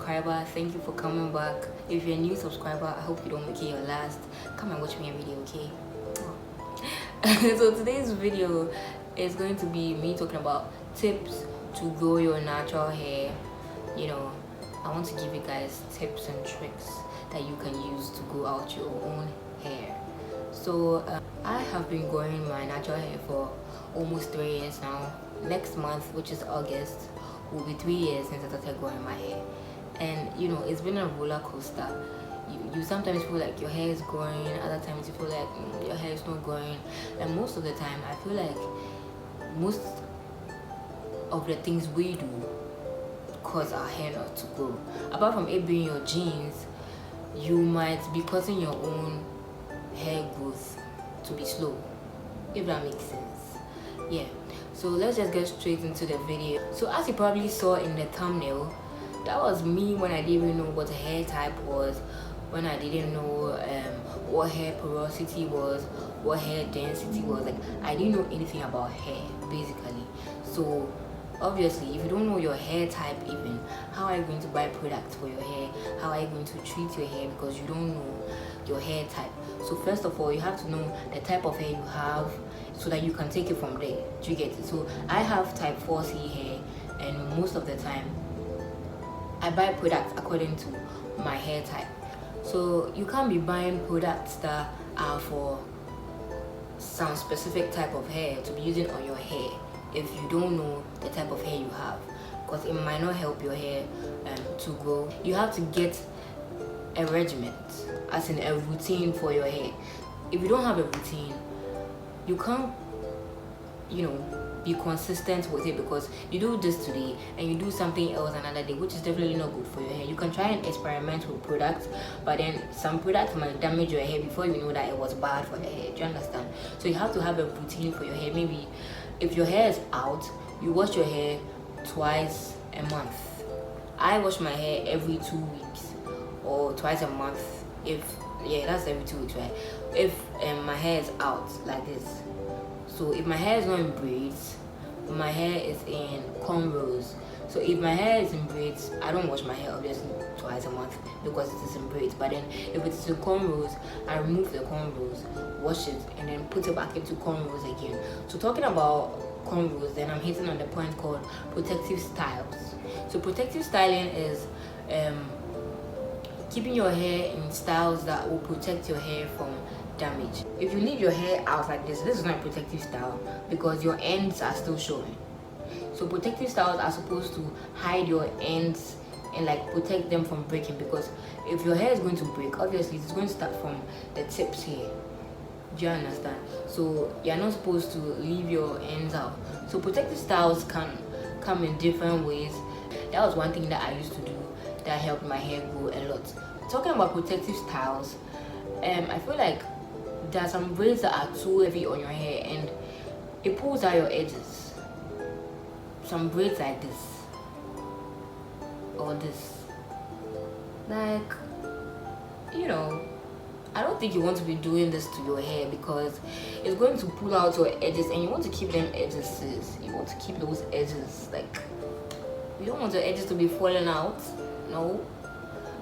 subscriber, thank you for coming back. If you're a new subscriber, I hope you don't make it your last. Come and watch me every day, okay? So today's video is going to be me talking about tips to grow your natural hair. You know, I want to give you guys tips and tricks that you can use to grow out your own hair. So I have been growing my natural hair for almost 3 years now. Next month, which is August, will be 3 years since I started growing my hair. And you know, it's been a roller coaster. You sometimes feel like your hair is growing, other times you feel like your hair is not growing, and most of the time I feel like most of the things we do cause our hair not to grow. Apart from it being your genes, you might be causing your own hair growth to be slow, if that makes sense. Yeah, so let's just get straight into the video. So as you probably saw in the thumbnail, that was me when I didn't even know what a hair type was, when I didn't know what hair porosity was, what hair density was. Like, I didn't know anything about hair basically. So obviously, if you don't know your hair type, even how are you going to buy products for your hair? How are you going to treat your hair because you don't know your hair type? So first of all, you have to know the type of hair you have so that you can take it from there. Do you get it? So I have type 4C hair, and most of the time I buy products according to my hair type. So you can't be buying products that are for some specific type of hair to be using on your hair if you don't know the type of hair you have, because it might not help your hair to grow. You have to get a regimen, as in a routine for your hair. If you don't have a routine, you can't, you know, be consistent with it, because you do this today and you do something else another day, which is definitely not good for your hair. You can try and experiment with products, but then some products might damage your hair before you know that it was bad for your hair. Do you understand? So you have to have a routine for your hair. Maybe if your hair is out, you wash your hair twice a month. I wash my hair every 2 weeks or twice a month. If that's every 2 weeks, right? If my hair is out like this. So if my hair is not in braids, my hair is in cornrows. So if my hair is in braids, I don't wash my hair obviously twice a month because it is in braids. But then if it is in cornrows, I remove the cornrows, wash it, and then put it back into cornrows again. So talking about cornrows, then I'm hitting on the point called protective styles. So protective styling is keeping your hair in styles that will protect your hair from damage. If you leave your hair out like this is not a protective style because your ends are still showing. So protective styles are supposed to hide your ends and like protect them from breaking, because if your hair is going to break, obviously it's going to start from the tips here. Do you understand? So you're not supposed to leave your ends out. So protective styles can come in different ways. That was one thing that I used to do that helped my hair grow a lot. Talking about protective styles, I feel like there are some braids that are too heavy on your hair and it pulls out your edges. Some braids like this or this, like, you know, I don't think you want to be doing this to your hair because it's going to pull out your edges, and you want to keep them edges, sis. You want to keep those edges, like, you don't want your edges to be falling out. No.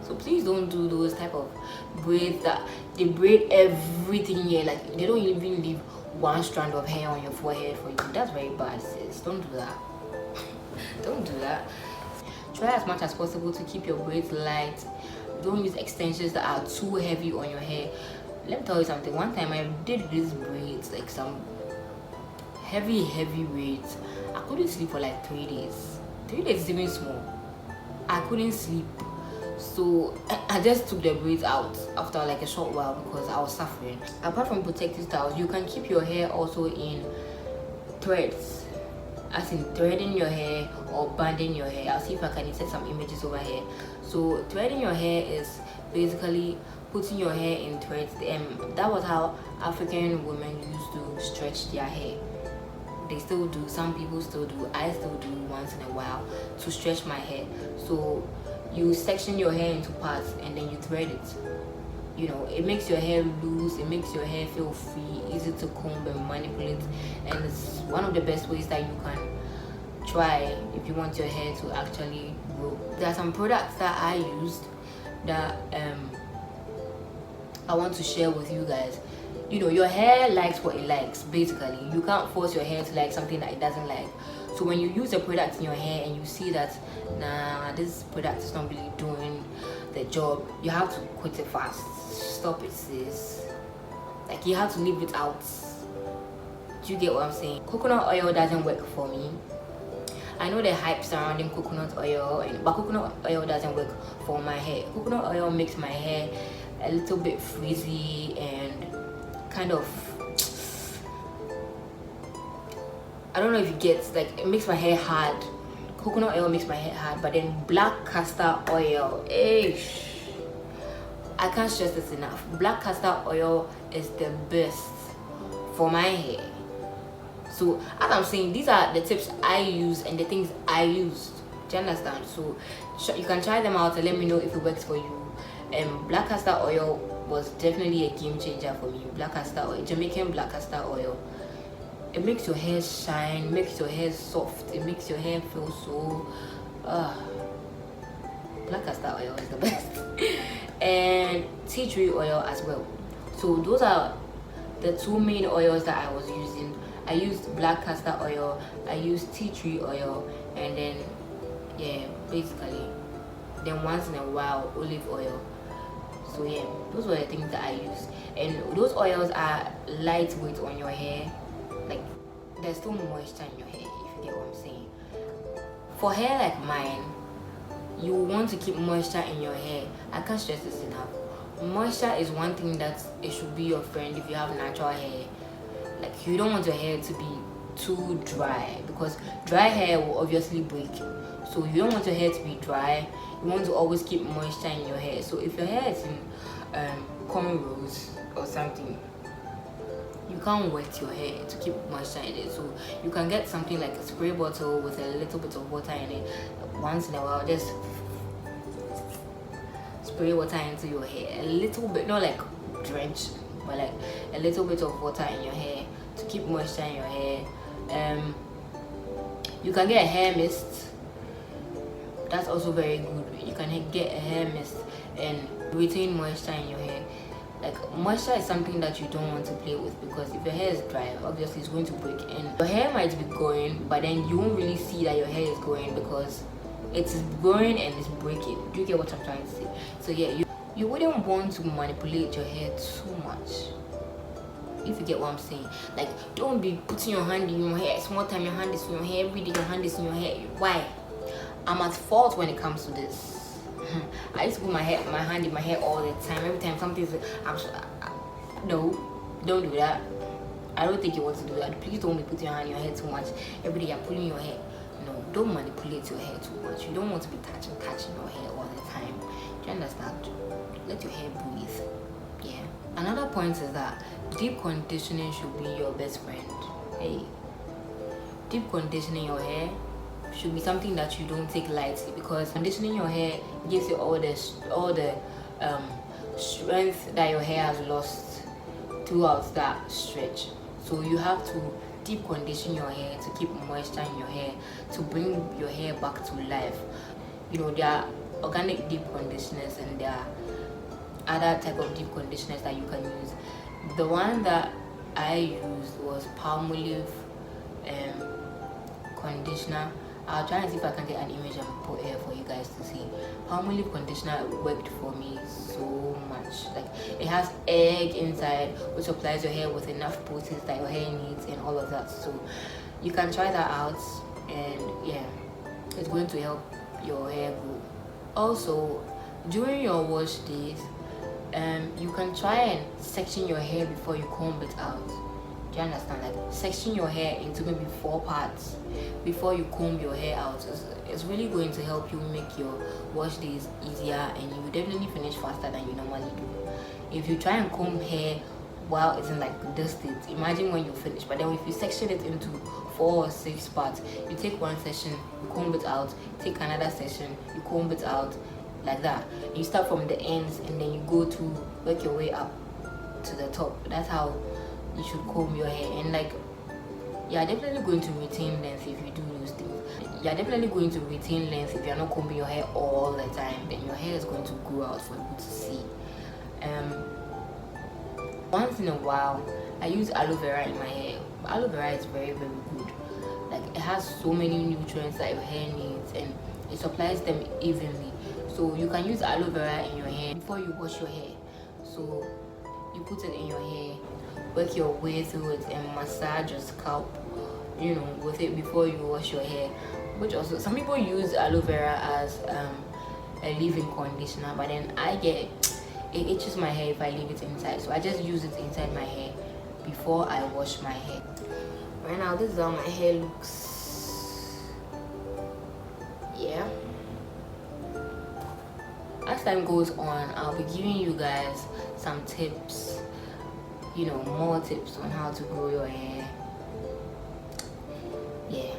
So please don't do those type of braids that they braid everything here, like they don't even leave one strand of hair on your forehead for you. That's very bad, sis. Don't do that. Don't do that. Try as much as possible to keep your braids light. Don't use extensions that are too heavy on your hair. Let me tell you something. One time I did these braids, like some heavy braids. I couldn't sleep for like 3 days. 3 days is even small. I couldn't sleep. So I just took the braids out after like a short while because I was suffering. Apart from protective styles, you can keep your hair also in threads, as in threading your hair or banding your hair. I'll see if I can insert some images over here. So threading your hair is basically putting your hair in threads. That was how African women used to stretch their hair. They still do, some people still do, I still do once in a while to stretch my hair. So you section your hair into parts and then you thread it. You know, it makes your hair loose, it makes your hair feel free, easy to comb and manipulate, and it's one of the best ways that you can try if you want your hair to actually grow. There are some products that I used that I want to share with you guys. You know, your hair likes what it likes. Basically, you can't force your hair to like something that it doesn't like. So when you use a product in your hair and you see that, nah, this product is not really doing the job, you have to quit it fast. Stop it, sis. Like, you have to leave it out. Do you get what I'm saying? Coconut oil doesn't work for me. I know the hype surrounding coconut oil, but coconut oil doesn't work for my hair. Coconut oil makes my hair a little bit frizzy and kind of, I don't know if you get, like, it makes my hair hard. Coconut oil makes my hair hard, but then black castor oil, I can't stress this enough. Black castor oil is the best for my hair. So as I'm saying, these are the tips I use and the things I used. Do you understand? So you can try them out and let me know if it works for you. Black castor oil was definitely a game changer for me. Black castor oil, Jamaican black castor oil. It makes your hair shine, makes your hair soft, it makes your hair feel so black castor oil is the best. And tea tree oil as well. So those are the two main oils that I was using. I used black castor oil, I used tea tree oil, and then basically then once in a while olive oil. So yeah, those were the things that I used, and those oils are lightweight on your hair. Like, there's still moisture in your hair, if you get what I'm saying. For hair like mine, you want to keep moisture in your hair. I can't stress this enough. Moisture is one thing that it should be your friend if you have natural hair. Like, you don't want your hair to be too dry, because dry hair will obviously break. So you don't want your hair to be dry. You want to always keep moisture in your hair. So if your hair is in cornrows or something, you can't wet your hair to keep moisture in it. So you can get something like a spray bottle with a little bit of water in it. Once in a while, just spray water into your hair, a little bit, not like drench, but like a little bit of water in your hair to keep moisture in your hair. You can get a hair mist. That's also very good. You can get a hair mist and retain moisture in your hair. Like, moisture is something that you don't want to play with, because if your hair is dry, obviously it's going to break, and your hair might be going, but then you won't really see that your hair is going because it's growing and it's breaking. Do you get what I'm trying to say? So yeah, you wouldn't want to manipulate your hair too much, if you get what I'm saying. Like, don't be putting your hand in your hair. Small time your hand is in your hair, every day your hand is in your hair. Why? I'm at fault when it comes to this. I used to put my hand in my hair all the time. Every time something's, no, don't do that. I don't think you want to do that. Please don't be putting your hand in your hair too much. Every day you're pulling your hair. No, don't manipulate your hair too much. You don't want to be touching your hair all the time. Do you understand? Let your hair breathe. Yeah. Another point is that deep conditioning should be your best friend. Hey, deep conditioning your hair should be something that you don't take lightly, because conditioning your hair gives you all the strength that your hair has lost throughout that stretch. So you have to deep condition your hair to keep moisture in your hair, to bring your hair back to life. You know, there are organic deep conditioners and there are other type of deep conditioners that you can use. The one that I used was Palmolive conditioner. I'll try and see if I can get an image and put here for you guys to see. Palmolive conditioner worked for me so much. Like, it has egg inside, which supplies your hair with enough proteins that your hair needs and all of that. So you can try that out, and yeah, it's going to help your hair grow. Also, during your wash days, you can try and section your hair before you comb it out. Do you understand? Like, section your hair into maybe 4 parts before you comb your hair out. It's really going to help you make your wash days easier, and you will definitely finish faster than you normally do. If you try and comb hair while it's in like this state, imagine when you finish. But then if you section it into 4 or 6 parts, you take one section, you comb it out, take another section, you comb it out, like that. You start from the ends and then you go to work your way up to the top. That's how you should comb your hair. And like, you're definitely going to retain length if you do those things. you're definitely going to retain length if you're not combing your hair all the time. Then your hair is going to grow out for you to see. Once in a while I use aloe vera in my hair. Aloe vera is very good. Like, it has so many nutrients that your hair needs, and it supplies them evenly. So you can use aloe vera in your hair before you wash your hair. So you put it in your hair, work your way through it, and massage your scalp, you know, with it before you wash your hair. Which also, some people use aloe vera as a leave-in conditioner, but then I get it itches my hair if I leave it inside, so I just use it inside my hair before I wash my hair. Right now, this is how my hair looks. Yeah. As time goes on, I'll be giving you guys some tips, you know, more tips on how to grow your hair. Yeah.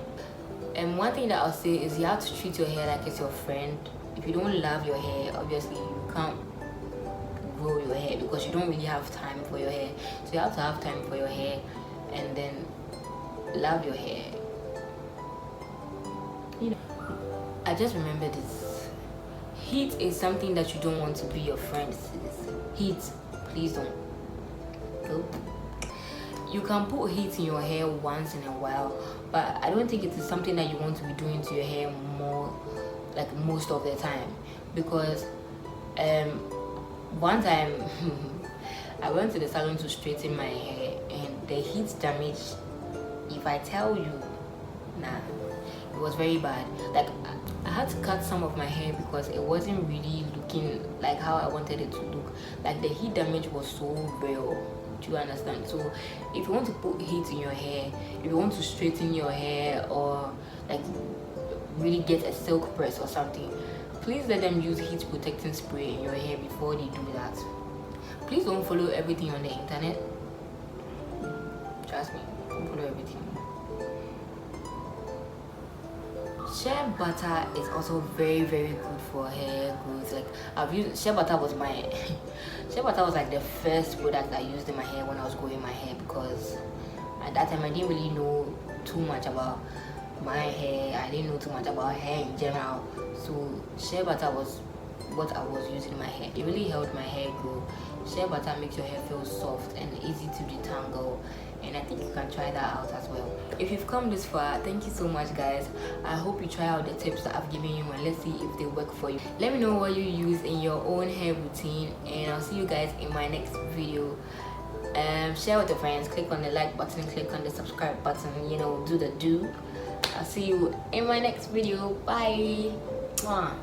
And one thing that I'll say is you have to treat your hair like it's your friend. If you don't love your hair, obviously you can't grow your hair, because you don't really have time for your hair. So you have to have time for your hair and then love your hair. You know, I just remember this. Heat is something that you don't want to be your friend. Heat, please don't. Nope. You can put heat in your hair once in a while, but I don't think it is something that you want to be doing to your hair more, like most of the time. Because one time I went to the salon to straighten my hair, and the heat damage, if I tell you, nah, it was very bad. Like, I had to cut some of my hair because it wasn't really looking like how I wanted it to look. Like, the heat damage was so real. Do you understand? So if you want to put heat in your hair, if you want to straighten your hair, or like really get a silk press or something, please let them use heat protecting spray in your hair before they do that. Please don't follow everything on the internet. Trust me, don't follow everything. Shea butter is also very good for hair growth. Like, I've used shea butter was like the first product I used in my hair when I was growing my hair, because at that time I didn't really know too much about my hair. I didn't know too much about hair in general. So shea butter was what I was using in my hair. It really helped my hair grow. Shea butter makes your hair feel soft and easy to detangle, and I think you can try that out as well. If you've come this far, thank you so much, guys. I hope you try out the tips that I've given you, and let's see if they work for you. Let me know what you use in your own hair routine, and I'll see you guys in my next video. Share with your friends, click on the like button, click on the subscribe button, you know, do the do. I'll see you in my next video. Bye. Mwah.